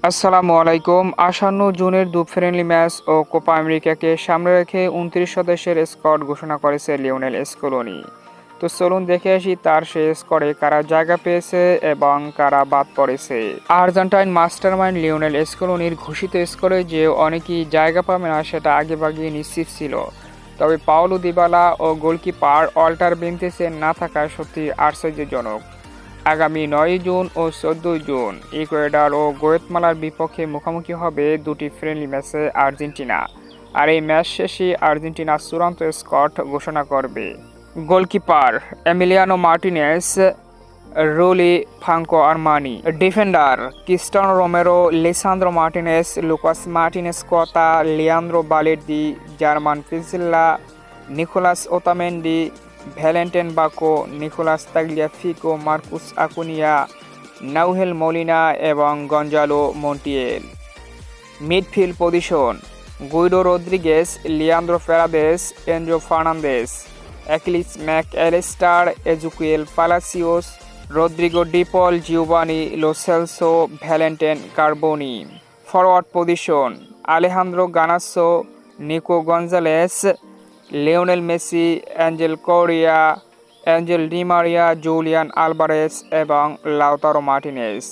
আসসালামু আলাইকুম। আসন্ন জুনের দু ফ্রেন্ডলি ম্যাচ ও কোপা আমেরিকাকে সামনে রেখে ২৯ সদস্যের স্কোয়াড ঘোষণা করেছে লিওনেল স্কলোনি। তো চলুন দেখে আসি তার সেই স্কোয়াডে কারা জায়গা পেয়েছে এবং কারা বাদ পড়েছে। আর্জেন্টাইন মাস্টারমাইন্ড লিওনেল স্কলোনির ঘোষিত স্কোয়াডে যে অনেকেই জায়গা পাবে না সেটা আগেভাগেই নিশ্চিত ছিল। তবে পাওলো দিবালা ও গোলকিপার ওয়াল্টার বেনতেসের না থাকা সত্যি আশ্চর্যজনক। আগামী ৯ জুন ও ১৪ জুন ইকুয়েডর ও গুয়াতেমালার বিপক্ষে মুখোমুখি হবে দুটি ফ্রেন্ডলি ম্যাচে আর্জেন্টিনা। আর এই ম্যাচ শেষে আর্জেন্টিনা চূড়ান্ত স্কোয়াড ঘোষণা করবে। Goalkeeper Emiliano Martinez, Rulli Franco Armani. Defender Cristiano Romero, Lisandro Martinez, Lucas Martinez Quarta, Leandro Balerdi, German Pezzella, Nicolas Otamendi, Valentin Barco, Nicolas Tagliafico, Marcos Acuna, Nahuel Molina এবং Gonzalo Montiel. Midfield position Guido Rodriguez, Leandro Paredes, Enzo Fernandez, অ্যাকিলিস Mac Allister, Ezequiel Palacios, Rodrigo De Paul, Giovani Lo Celso, Valentin Carboni. Forward position Alejandro Garnacho, Nico Gonzalez, Lionel Messi, Angel Correa, Angel Di Maria, Julian Alvarez এবং Lautaro Martinez.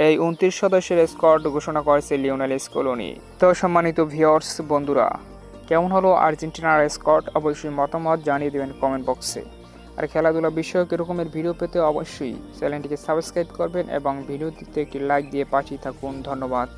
এই ২৯ সদস্যের squad ঘোষণা করেছে Lionel Scaloni. তো সম্মানিত viewers বন্ধুরা, কেমন হলো আর্জেন্টিনার স্কোয়াড অবশ্যই মতামত জানিয়ে দেবেন কমেন্ট বক্সে। আর খেলাধুলা বিষয়ক এরকমের ভিডিও পেতে অবশ্যই চ্যানেলটিকে সাবস্ক্রাইব করবেন এবং ভিডিওটিতে একটি লাইক দিয়ে পাঠিয়ে থাকুন। ধন্যবাদ।